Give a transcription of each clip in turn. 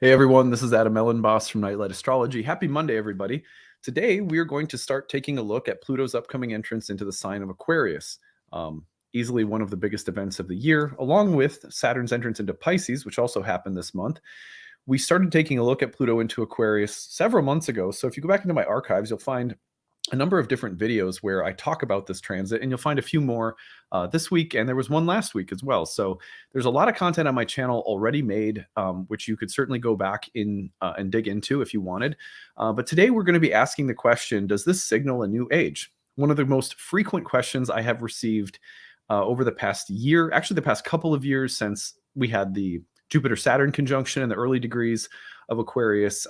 Hey everyone, this is Elenbaas from Nightlight Astrology. Happy Monday, everybody. Today we are going to start taking a look at Pluto's upcoming entrance into the sign of Aquarius. Easily one of the biggest events of the year, along with Saturn's entrance into Pisces, which also happened this month. We started taking a look at Pluto into Aquarius several months ago. So if you go back into my archives, you'll find a number of different videos where I talk about this transit, and you'll find a few more this week, and there was one last week as well. So there's a lot of content on my channel already made, which you could certainly go back in and dig into if you wanted. But today we're going to be asking the question, does this signal a new age? One of the most frequent questions I have received over the past year, actually the past couple of years since we had the Jupiter-Saturn conjunction in the early degrees of Aquarius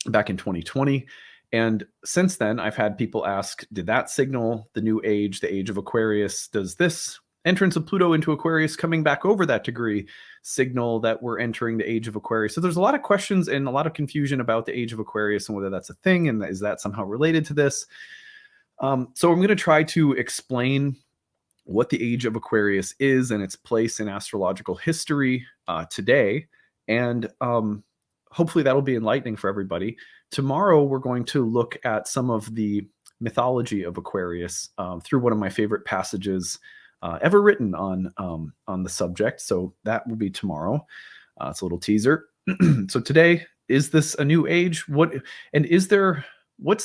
back in 2020. And since then, I've had people ask, did that signal the new age, the age of Aquarius? Does this entrance of Pluto into Aquarius coming back over that degree signal that we're entering the age of Aquarius? So there's a lot of questions and a lot of confusion about the age of Aquarius and whether that's a thing and is that somehow related to this. So I'm going to try to explain what the age of Aquarius is and its place in astrological history today. And hopefully that'll be enlightening for everybody. Tomorrow, we're going to look at some of the mythology of Aquarius through one of my favorite passages ever written on the subject. So that will be tomorrow. It's a little teaser. So today, is this a new age? What's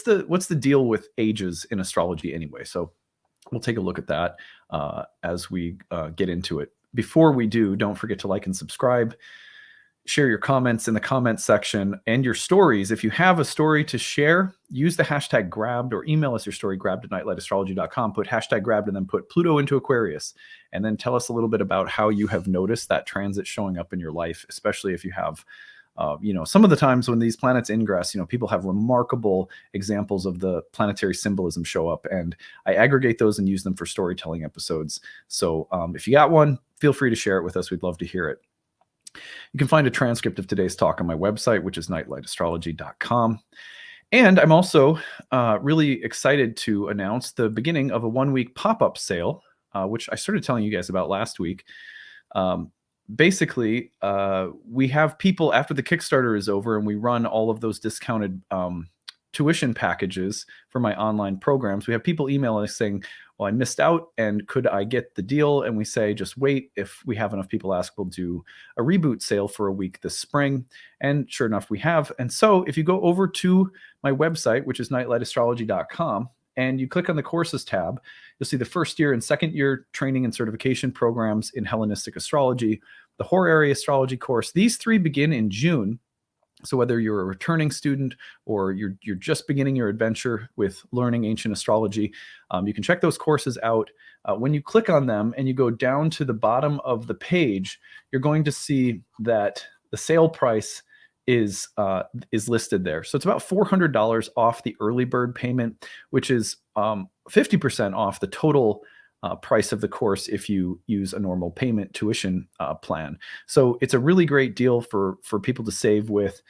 the deal with ages in astrology anyway? So we'll take a look at that as we get into it. Before we do, don't forget to like and subscribe. Share your comments in the comments section and your stories. If you have a story to share, use the hashtag grabbed or email us your story, grabbed@nightlightastrology.com. Put hashtag grabbed and then put Pluto into Aquarius. And then tell us a little bit about how you have noticed that transit showing up in your life, especially if you have, some of the times when these planets ingress, people have remarkable examples of the planetary symbolism show up. And I aggregate those and use them for storytelling episodes. So if you got one, feel free to share it with us. We'd love to hear it. You can find a transcript of today's talk on my website, which is nightlightastrology.com. And I'm also really excited to announce the beginning of a one-week pop-up sale, which I started telling you guys about last week. Basically, we have people, after the Kickstarter is over and we run all of those discounted tuition packages for my online programs, we have people email us saying, well, I missed out, and could I get the deal? And we say, just wait. If we have enough people ask, we'll do a reboot sale for a week this spring. And sure enough, we have. And so if you go over to my website, which is nightlightastrology.com, and you click on the courses tab, you'll see the first year and second year training and certification programs in Hellenistic astrology, the horary astrology course. These three begin in June. So whether you're a returning student or you're just beginning your adventure with learning ancient astrology, you can check those courses out. When you click on them and you go down to the bottom of the page, you're going to see that the sale price is listed there. So it's about $400 off the early bird payment, which is 50% off the total price of the course if you use a normal payment tuition plan. So it's a really great deal for people to save with.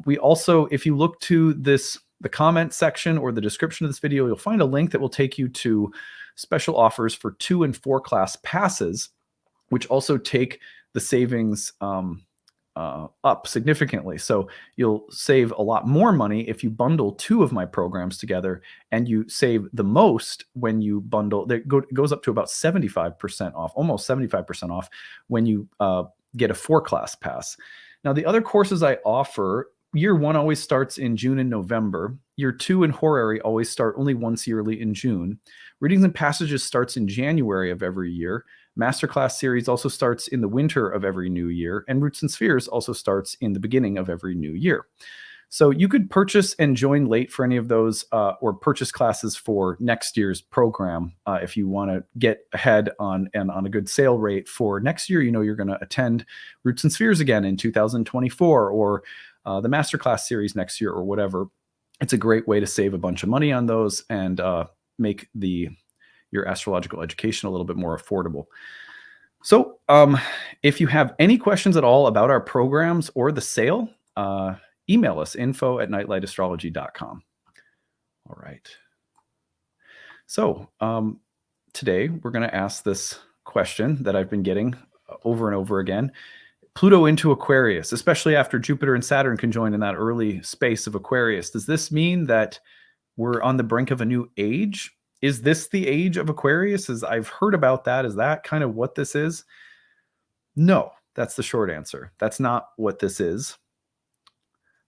We also, if you look to the comment section or the description of this video, you'll find a link that will take you to special offers for 2 and 4 class passes, which also take the savings up significantly. So you'll save a lot more money if you bundle 2 of my programs together, and you save the most when you bundle. It goes up to about 75% off, almost 75% off when you get a 4 class pass. Now, the other courses I offer, year 1 always starts in June and November. Year 2 and horary always start only once yearly in June. Readings and Passages starts in January of every year. Masterclass series also starts in the winter of every new year, and Roots and Spheres also starts in the beginning of every new year. So you could purchase and join late for any of those, or purchase classes for next year's program if you want to get ahead on a good sale rate for next year. You're going to attend Roots and Spheres again in 2024, or the Masterclass series next year, or whatever. It's a great way to save a bunch of money on those and make your astrological education a little bit more affordable. So if you have any questions at all about our programs or the sale, email us, info@nightlightastrology.com. All right. So today we're going to ask this question that I've been getting over and over again. Pluto into Aquarius, especially after Jupiter and Saturn conjoined in that early space of Aquarius. Does this mean that we're on the brink of a new age? Is this the age of Aquarius? As I've heard about that, is that kind of what this is? No, that's the short answer. That's not what this is.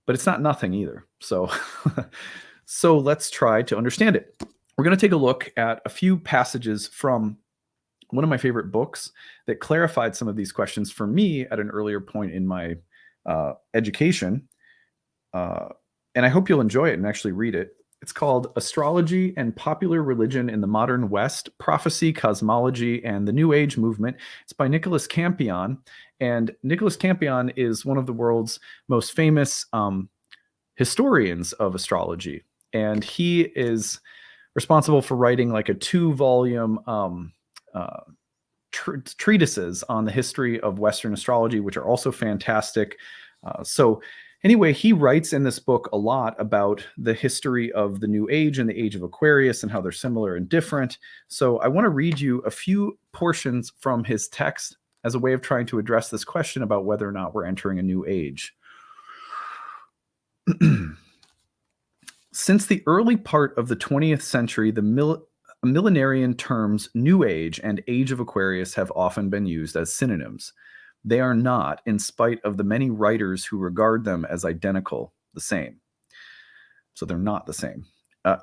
But it's not nothing either. So, so let's try to understand it. We're going to take a look at a few passages from one of my favorite books that clarified some of these questions for me at an earlier point in my education. And I hope you'll enjoy it and actually read it. It's called Astrology and Popular Religion in the Modern West, Prophecy, Cosmology, and the New Age Movement. It's by Nicholas Campion. And Nicholas Campion is one of the world's most famous historians of astrology. And he is responsible for writing like a 2-volume treatises on the history of Western astrology, which are also fantastic. So anyway, he writes in this book a lot about the history of the New Age and the Age of Aquarius and how they're similar and different. So I want to read you a few portions from his text as a way of trying to address this question about whether or not we're entering a new age. Since the early part of the 20th century, the millenarian terms New Age and Age of Aquarius have often been used as synonyms. They are not, in spite of the many writers who regard them as identical, the same. So they're not the same.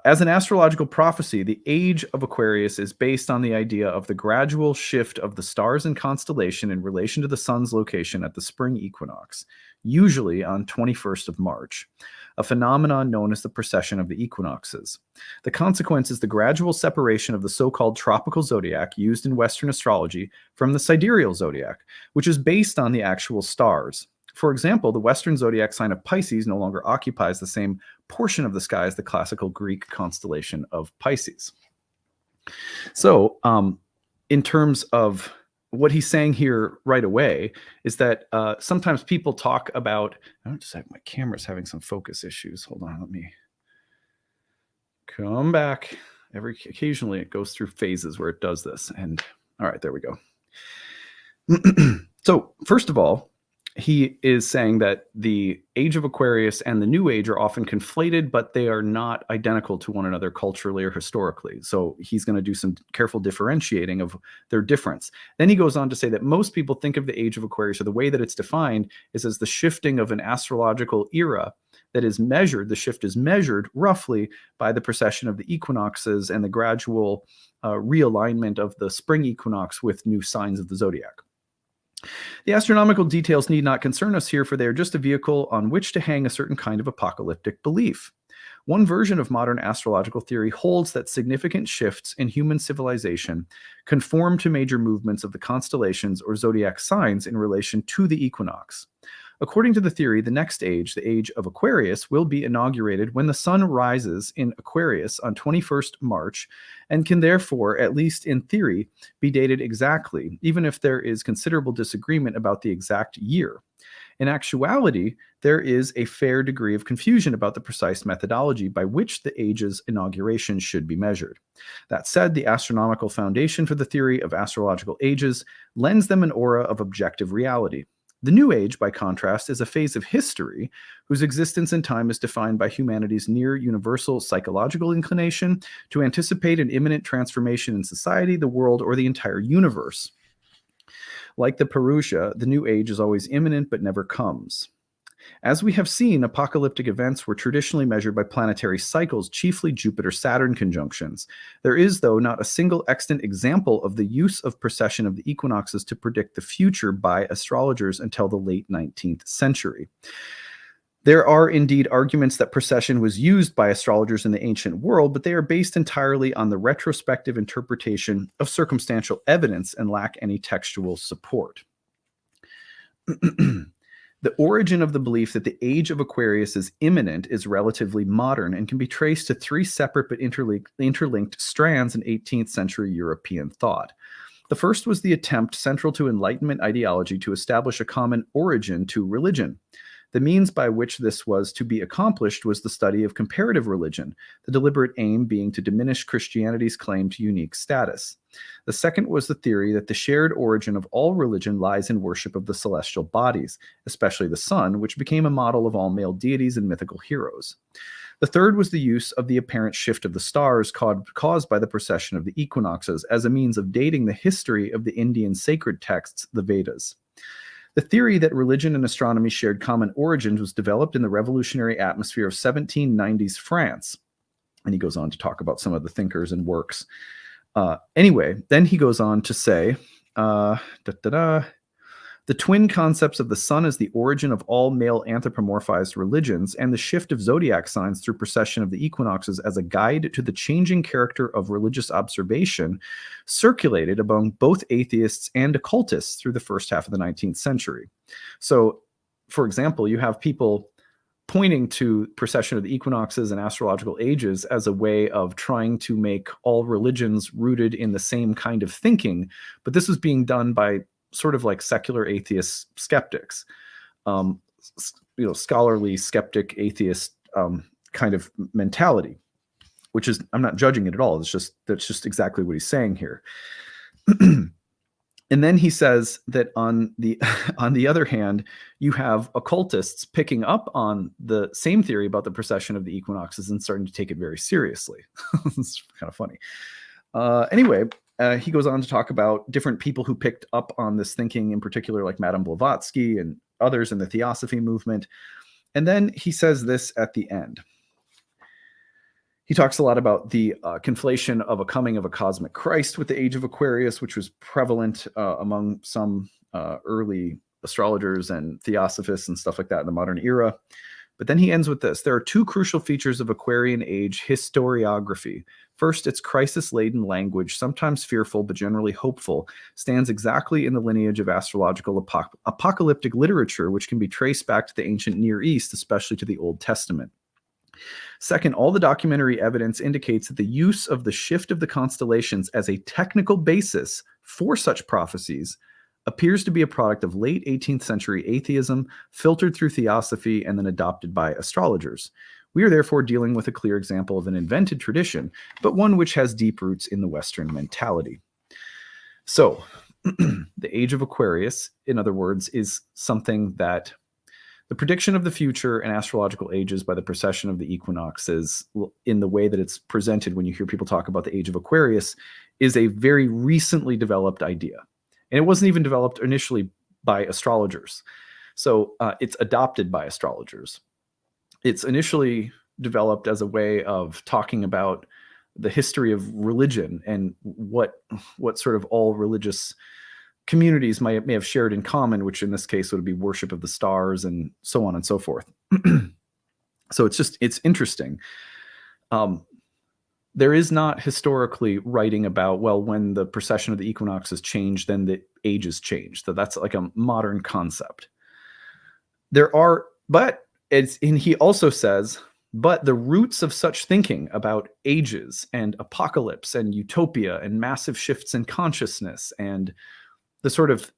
As an astrological prophecy, the Age of Aquarius is based on the idea of the gradual shift of the stars and constellation in relation to the sun's location at the spring equinox, usually on 21st of March, a phenomenon known as the precession of the equinoxes. The consequence is the gradual separation of the so-called tropical zodiac used in Western astrology from the sidereal zodiac, which is based on the actual stars. For example, the Western zodiac sign of Pisces no longer occupies the same portion of the sky as the classical Greek constellation of Pisces. So, in terms of what he's saying here right away is that sometimes people talk about, I don't just have my camera's having some focus issues. Hold on, let me come back. Occasionally it goes through phases where it does this. And all right, there we go. So first of all, he is saying that the Age of Aquarius and the New Age are often conflated, but they are not identical to one another culturally or historically. So he's going to do some careful differentiating of their difference. Then he goes on to say that most people think of the Age of Aquarius, or the way that it's defined, is as the shifting of an astrological era that is measured. The shift is measured roughly by the precession of the equinoxes and the gradual realignment of the spring equinox with new signs of the zodiac. The astronomical details need not concern us here, for they are just a vehicle on which to hang a certain kind of apocalyptic belief. One version of modern astrological theory holds that significant shifts in human civilization conform to major movements of the constellations or zodiac signs in relation to the equinox. According to the theory, the next age, the Age of Aquarius, will be inaugurated when the sun rises in Aquarius on 21st March and can therefore, at least in theory, be dated exactly, even if there is considerable disagreement about the exact year. In actuality, there is a fair degree of confusion about the precise methodology by which the age's inauguration should be measured. That said, the astronomical foundation for the theory of astrological ages lends them an aura of objective reality. The New Age, by contrast, is a phase of history whose existence in time is defined by humanity's near universal psychological inclination to anticipate an imminent transformation in society, the world, or the entire universe. Like the Purusha, the New Age is always imminent but never comes. As we have seen, apocalyptic events were traditionally measured by planetary cycles, chiefly Jupiter-Saturn conjunctions. There is, though, not a single extant example of the use of precession of the equinoxes to predict the future by astrologers until the late 19th century. There are indeed arguments that precession was used by astrologers in the ancient world, but they are based entirely on the retrospective interpretation of circumstantial evidence and lack any textual support. The origin of the belief that the Age of Aquarius is imminent is relatively modern and can be traced to 3 separate but interlinked strands in 18th century European thought. The first was the attempt central to Enlightenment ideology to establish a common origin to religion. The means by which this was to be accomplished was the study of comparative religion, the deliberate aim being to diminish Christianity's claim to unique status. The second was the theory that the shared origin of all religion lies in worship of the celestial bodies, especially the sun, which became a model of all male deities and mythical heroes. The third was the use of the apparent shift of the stars caused by the precession of the equinoxes as a means of dating the history of the Indian sacred texts, the Vedas. The theory that religion and astronomy shared common origins was developed in the revolutionary atmosphere of 1790s France. And he goes on to talk about some of the thinkers and works. Anyway, then he goes on to say, the twin concepts of the sun as the origin of all male anthropomorphized religions and the shift of zodiac signs through precession of the equinoxes as a guide to the changing character of religious observation circulated among both atheists and occultists through the first half of the 19th century. So, for example, you have people pointing to precession of the equinoxes and astrological ages as a way of trying to make all religions rooted in the same kind of thinking, but this was being done by sort of like secular atheist skeptics, scholarly skeptic atheist kind of mentality, which is, I'm not judging it at all. That's just exactly what he's saying here. And then he says that on the other hand, you have occultists picking up on the same theory about the precession of the equinoxes and starting to take it very seriously. It's kind of funny. Anyway, he goes on to talk about different people who picked up on this thinking, in particular, like Madame Blavatsky and others in the Theosophy movement. And then he says this at the end. He talks a lot about the conflation of a coming of a cosmic Christ with the Age of Aquarius, which was prevalent among some early astrologers and theosophists and stuff like that in the modern era. But then he ends with this. There are two crucial features of Aquarian age historiography. First, its crisis-laden language, sometimes fearful but generally hopeful, stands exactly in the lineage of astrological apocalyptic literature, which can be traced back to the ancient Near East, especially to the Old Testament. Second, all the documentary evidence indicates that the use of the shift of the constellations as a technical basis for such prophecies appears to be a product of late 18th century atheism, filtered through theosophy, and then adopted by astrologers. We are therefore dealing with a clear example of an invented tradition, but one which has deep roots in the Western mentality. So, the Age of Aquarius, in other words, is something that the prediction of the future and astrological ages by the precession of the equinoxes, in the way that it's presented when you hear people talk about the Age of Aquarius, is a very recently developed idea. And it wasn't even developed initially by astrologers. So it's adopted by astrologers. It's initially developed as a way of talking about the history of religion and what sort of all religious communities may have shared in common, which in this case would be worship of the stars and so on and so forth. So it's interesting. There is not historically writing about, well, when the precession of the equinoxes changed, then the ages changed. So that's like a modern concept. And he also says, but the roots of such thinking about ages and apocalypse and utopia and massive shifts in consciousness and the sort of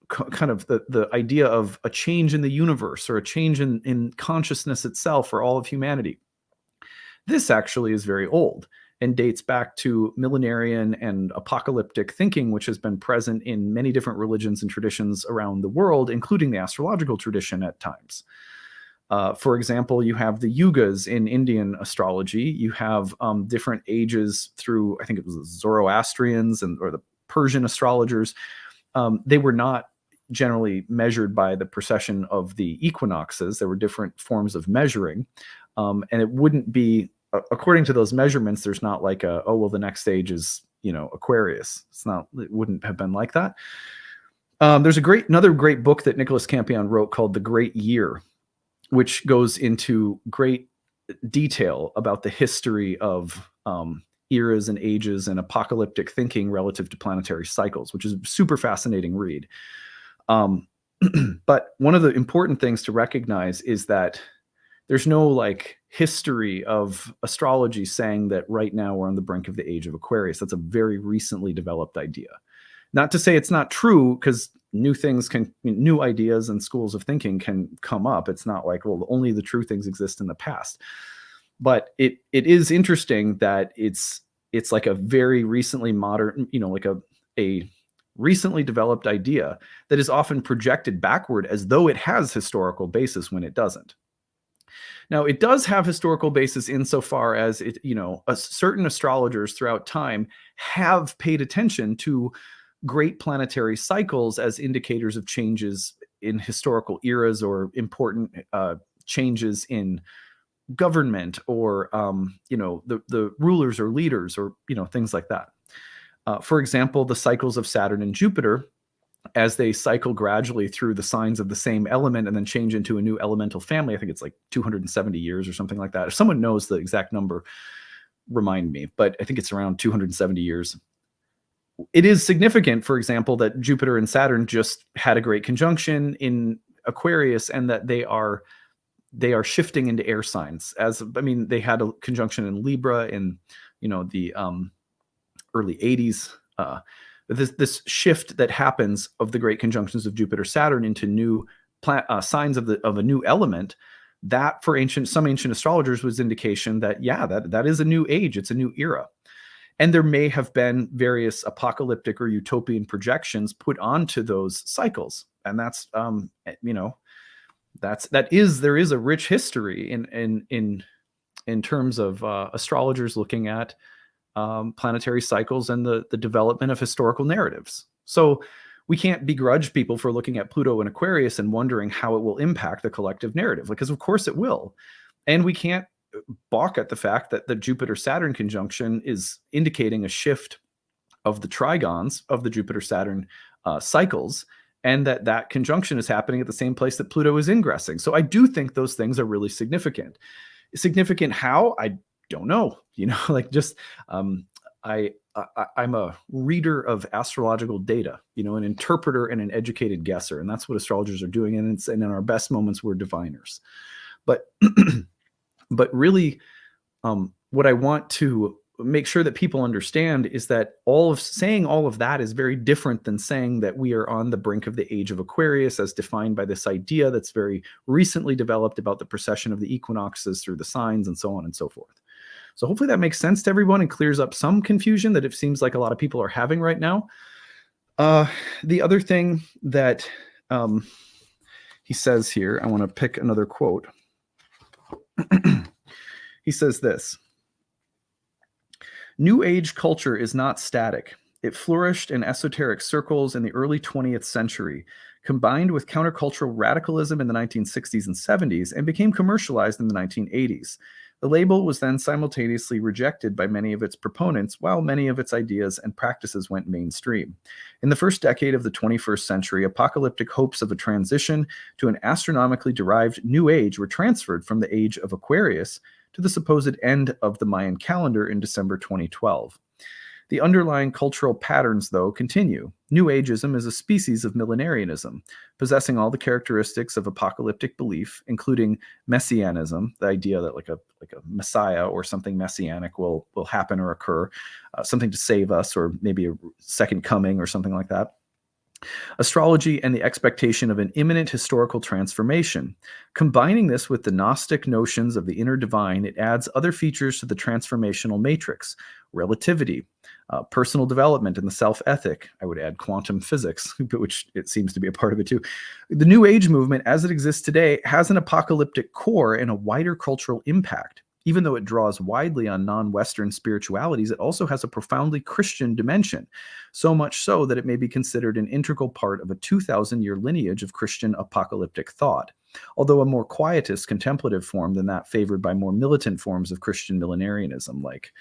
kind of the idea of a change in the universe or a change in consciousness itself for all of humanity. This actually is very old and dates back to millenarian and apocalyptic thinking, which has been present in many different religions and traditions around the world, including the astrological tradition at times. For example, you have the yugas in Indian astrology. You have different ages through, I think it was the Zoroastrians or the Persian astrologers. They were not generally measured by the precession of the equinoxes. There were different forms of measuring. And it wouldn't be, according to those measurements, there's not like the next stage is, Aquarius. It wouldn't have been like that. There's another great book that Nicholas Campion wrote called The Great Year, which goes into great detail about the history of eras and ages and apocalyptic thinking relative to planetary cycles, which is a super fascinating read. But one of the important things to recognize is that there's no history of astrology saying that right now we're on the brink of the Age of Aquarius. That's a very recently developed idea. Not to say it's not true, because new ideas and schools of thinking can come up. It's not like, well, only the true things exist in the past. But it is interesting that it's like a very recently modern, like a recently developed idea that is often projected backward as though it has historical basis when it doesn't. Now, it does have historical basis insofar as certain astrologers throughout time have paid attention to great planetary cycles as indicators of changes in historical eras or important changes in government, or the rulers or leaders, or things like that. For example, the cycles of Saturn and Jupiter, as they cycle gradually through the signs of the same element and then change into a new elemental family. I think it's like 270 years or something like that. If someone knows the exact number, remind me, but I think it's around 270 years. It is significant, for example, that Jupiter and Saturn just had a great conjunction in Aquarius, and that they are shifting into air signs. They had a conjunction in Libra in the early 80s. This shift that happens of the great conjunctions of Jupiter Saturn into new signs of a new element, that for some ancient astrologers was indication that that is a new age, it's a new era. And there may have been various apocalyptic or utopian projections put onto those cycles, and there is a rich history in terms of astrologers looking at planetary cycles and the development of historical narratives. So we can't begrudge people for looking at Pluto and Aquarius and wondering how it will impact the collective narrative, because of course it will. And we can't balk at the fact that the Jupiter-Saturn conjunction is indicating a shift of the trigons of the Jupiter-Saturn cycles, and that conjunction is happening at the same place that Pluto is ingressing. So I do think those things are really significant. Significant how? I don't know. I'm a reader of astrological data, an interpreter and an educated guesser, and that's what astrologers are doing. And in our best moments, we're diviners. But but really, what I want to make sure that people understand is that saying all of that is very different than saying that we are on the brink of the age of Aquarius, as defined by this idea that's very recently developed about the precession of the equinoxes through the signs and so on and so forth. So hopefully that makes sense to everyone and clears up some confusion that it seems like a lot of people are having right now. The other thing that he says here, I want to pick another quote. He says this: New Age culture is not static. It flourished in esoteric circles in the early 20th century, combined with countercultural radicalism in the 1960s and 70s, and became commercialized in the 1980s. The label was then simultaneously rejected by many of its proponents, while many of its ideas and practices went mainstream. In the first decade of the 21st century, apocalyptic hopes of a transition to an astronomically derived New Age were transferred from the Age of Aquarius to the supposed end of the Mayan calendar in December 2012. The underlying cultural patterns, though, continue. New Ageism is a species of millenarianism, possessing all the characteristics of apocalyptic belief, including messianism, the idea that like a messiah or something messianic will happen or occur, something to save us, or maybe a second coming or something like that. Astrology and the expectation of an imminent historical transformation. Combining this with the Gnostic notions of the inner divine, it adds other features to the transformational matrix: relativity, personal development, and the self-ethic. I would add quantum physics, which it seems to be a part of it too. The New Age movement, as it exists today, has an apocalyptic core and a wider cultural impact. Even though it draws widely on non-Western spiritualities, it also has a profoundly Christian dimension, so much so that it may be considered an integral part of a 2,000-year lineage of Christian apocalyptic thought, although a more quietist contemplative form than that favored by more militant forms of Christian millenarianism, like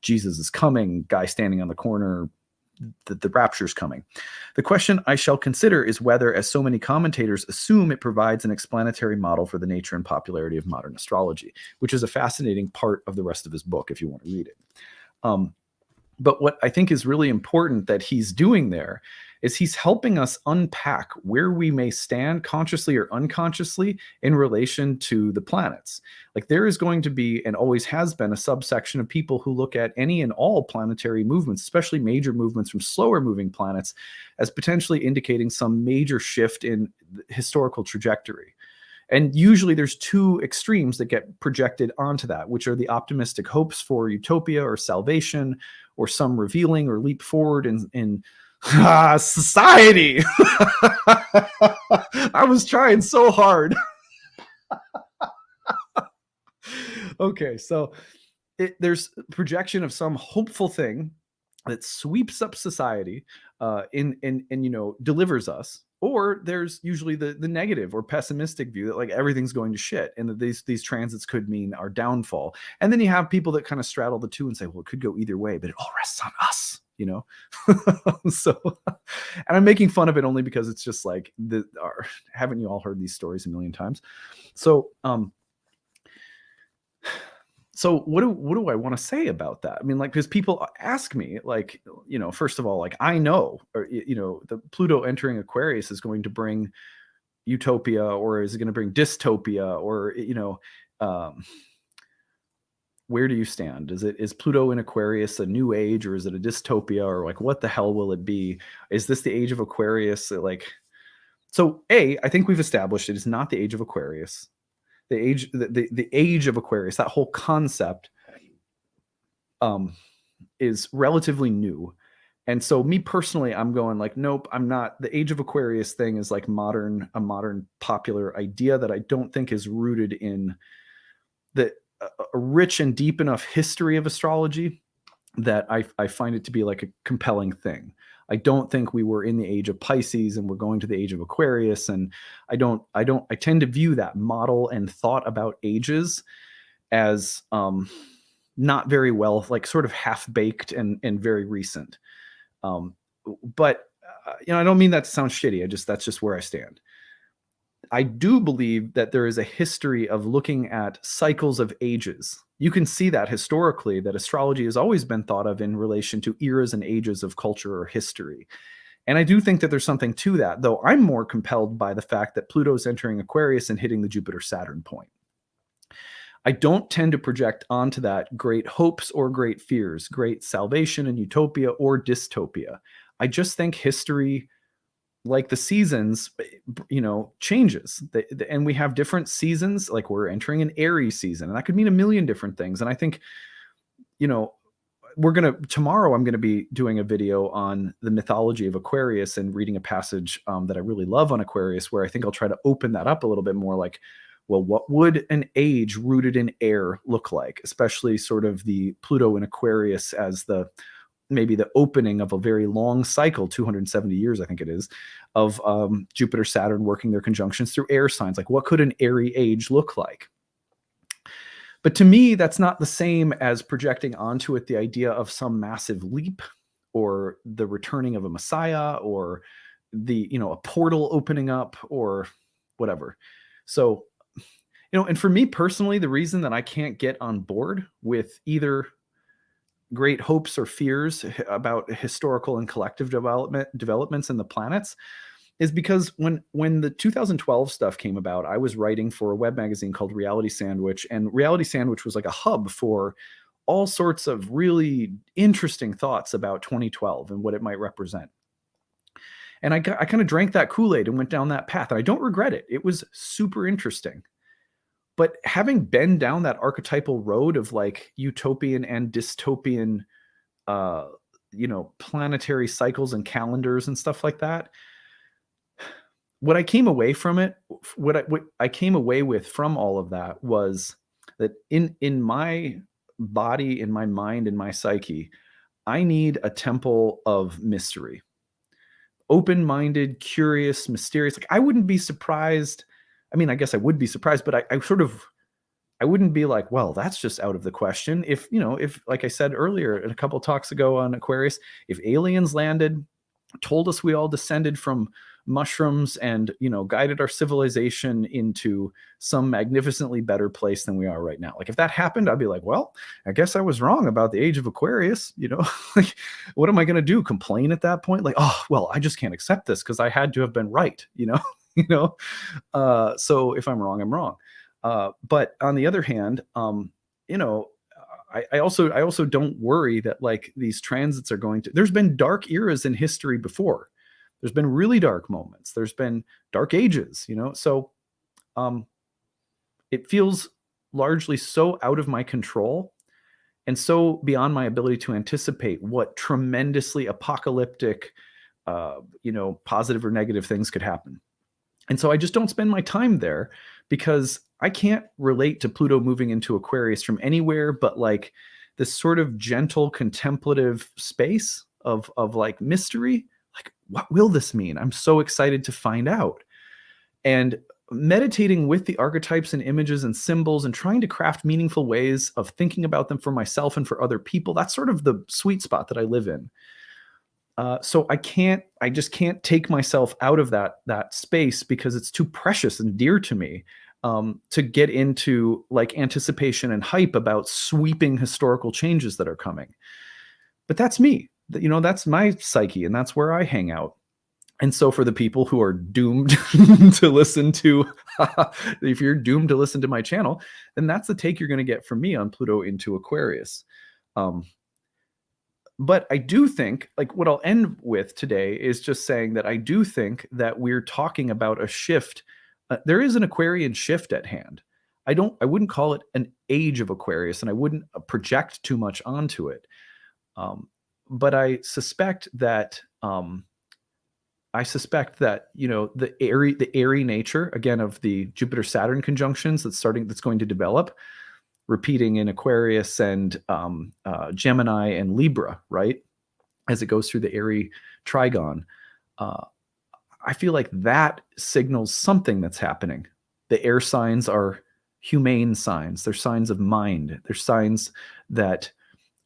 Jesus is coming, guy standing on the corner, the rapture's coming. The question I shall consider is whether, as so many commentators assume, it provides an explanatory model for the nature and popularity of modern astrology, which is a fascinating part of the rest of his book if you want to read it. But what I think is really important that he's doing there is he's helping us unpack where we may stand consciously or unconsciously in relation to the planets. Like there is going to be, and always has been, a subsection of people who look at any and all planetary movements, especially major movements from slower moving planets, as potentially indicating some major shift in historical trajectory. And usually there's two extremes that get projected onto that, which are the optimistic hopes for utopia or salvation or some revealing or leap forward in society. I was trying so hard. Okay, so there's projection of some hopeful thing that sweeps up society and delivers us, or there's usually the negative or pessimistic view that like everything's going to shit and that these transits could mean our downfall. And then you have people that kind of straddle the two and say, well, it could go either way, but it all rests on us, so, and I'm making fun of it only because it's just like haven't you all heard these stories a million times? So what do I want to say about that? I mean, like, because people ask me, like, first of all, like, I know, or, the Pluto entering Aquarius is going to bring utopia, or is it going to bring dystopia, or, where do you stand? Is Pluto in Aquarius a new age, or is it a dystopia, or like, what the hell will it be? Is this the age of Aquarius? I think we've established it is not the age of Aquarius. The age of Aquarius, that whole concept is relatively new. And so me personally, I'm going like, nope, I'm not. The age of Aquarius thing is like a modern popular idea that I don't think is rooted in a rich and deep enough history of astrology that I find it to be like a compelling thing. I don't think we were in the age of Pisces and we're going to the age of Aquarius. And I tend to view that model and thought about ages as not very well, like sort of half-baked and very recent. But I don't mean that to sound shitty. That's just where I stand. I do believe that there is a history of looking at cycles of ages. You can see that historically, that astrology has always been thought of in relation to eras and ages of culture or history. And I do think that there's something to that, though I'm more compelled by the fact that Pluto's entering Aquarius and hitting the Jupiter-Saturn point. I don't tend to project onto that great hopes or great fears, great salvation and utopia or dystopia. I just think history, like the seasons, changes. And we have different seasons. Like we're entering an Aries season, and that could mean a million different things. And I think, tomorrow I'm going to be doing a video on the mythology of Aquarius and reading a passage that I really love on Aquarius, where I think I'll try to open that up a little bit more. Like, well, what would an age rooted in air look like? Especially sort of the Pluto in Aquarius as maybe the opening of a very long cycle, 270 years, I think it is, of Jupiter, Saturn working their conjunctions through air signs. Like, what could an airy age look like? But to me, that's not the same as projecting onto it the idea of some massive leap, or the returning of a Messiah, or a portal opening up, or whatever. So, and for me personally, the reason that I can't get on board with either great hopes or fears about historical and collective developments in the planets is because when the 2012 stuff came about, I was writing for a web magazine called Reality Sandwich, and Reality Sandwich was like a hub for all sorts of really interesting thoughts about 2012 and what it might represent. And I kind of drank that Kool-Aid and went down that path, and I don't regret it. It was super interesting. But having been down that archetypal road of like utopian and dystopian, planetary cycles and calendars and stuff like that, what I came away from it, what I came away with from all of that was that in my body, in my mind, in my psyche, I need a temple of mystery. Open-minded, curious, mysterious. Like, I wouldn't be surprised. I mean, I guess I would be surprised, but I wouldn't be like, well, that's just out of the question. If like I said earlier, a couple talks ago on Aquarius, if aliens landed, told us we all descended from mushrooms and, guided our civilization into some magnificently better place than we are right now. Like if that happened, I'd be like, well, I guess I was wrong about the age of Aquarius, like what am I going to do? Complain at that point? Like, oh, well, I just can't accept this because I had to have been right, so if I'm wrong, I'm wrong. But on the other hand, I also don't worry that like these transits are there's been dark eras in history before. There's been really dark moments. There's been dark ages, so it feels largely so out of my control and so beyond my ability to anticipate what tremendously apocalyptic, positive or negative things could happen. And so I just don't spend my time there because I can't relate to Pluto moving into Aquarius from anywhere but like this sort of gentle contemplative space of like mystery. Like, what will this mean? I'm so excited to find out. And meditating with the archetypes and images and symbols and trying to craft meaningful ways of thinking about them for myself and for other people, that's sort of the sweet spot that I live in. So I just can't take myself out of that space because it's too precious and dear to me to get into like anticipation and hype about sweeping historical changes that are coming. But that's me, that's my psyche and that's where I hang out. And so for the people who are doomed to listen to, if you're doomed to listen to my channel, then that's the take you're going to get from me on Pluto into Aquarius. But I do think, like what I'll end with today is just saying that I do think that we're talking about a shift. There is an Aquarian shift at hand. I wouldn't call it an age of Aquarius, and I wouldn't project too much onto it. But I suspect that the airy nature again of the Jupiter-Saturn conjunctions that's going to develop, repeating in Aquarius and Gemini and Libra, right? As it goes through the airy trigon. I feel like that signals something that's happening. The air signs are humane signs. They're signs of mind. They're signs that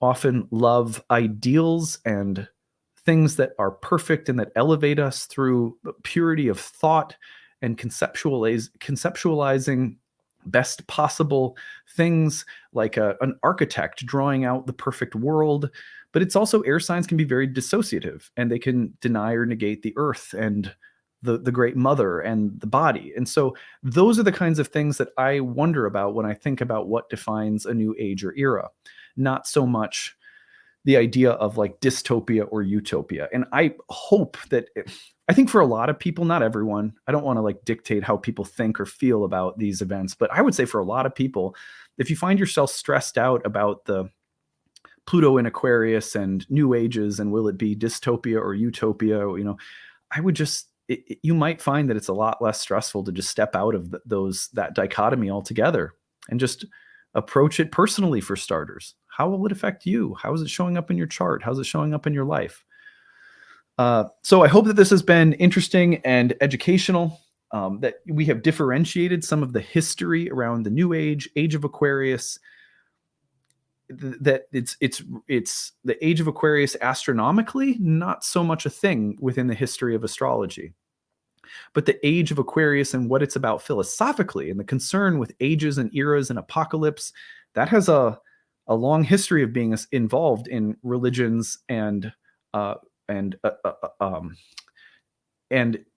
often love ideals and things that are perfect and that elevate us through purity of thought and conceptualizing best possible things, like an architect drawing out the perfect world. But it's also, air signs can be very dissociative and they can deny or negate the earth and the great mother and the body. And so those are the kinds of things that I wonder about when I think about what defines a new age or era, not so much the idea of like dystopia or utopia. And I hope that I think for a lot of people, not everyone, I don't want to like dictate how people think or feel about these events, but I would say for a lot of people, if you find yourself stressed out about the Pluto in Aquarius and new ages and will it be dystopia or utopia, I would just, you might find that it's a lot less stressful to just step out of that dichotomy altogether and just approach it personally for starters. How will it affect you? How is it showing up in your chart? How's it showing up in your life? So I hope that this has been interesting and educational, that we have differentiated some of the history around the new age of Aquarius, that it's the age of Aquarius astronomically, not so much a thing within the history of astrology. But the age of Aquarius and what it's about philosophically and the concern with ages and eras and apocalypse, that has a long history of being involved in religions and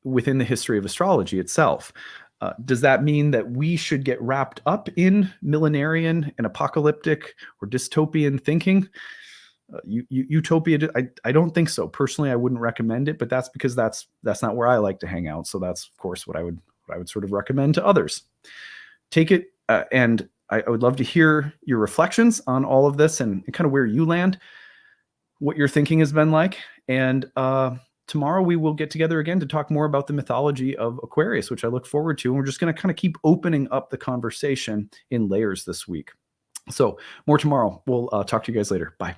within the history of astrology itself. Does that mean that we should get wrapped up in millenarian and apocalyptic or dystopian thinking? Utopia, I don't think so. Personally, I wouldn't recommend it, but that's because that's not where I like to hang out. So that's of course what I would sort of recommend to others. Take it, and I would love to hear your reflections on all of this and kind of where you land, what your thinking has been like. And tomorrow we will get together again to talk more about the mythology of Aquarius, which I look forward to. And we're just going to kind of keep opening up the conversation in layers this week. So more tomorrow. We'll talk to you guys later. Bye.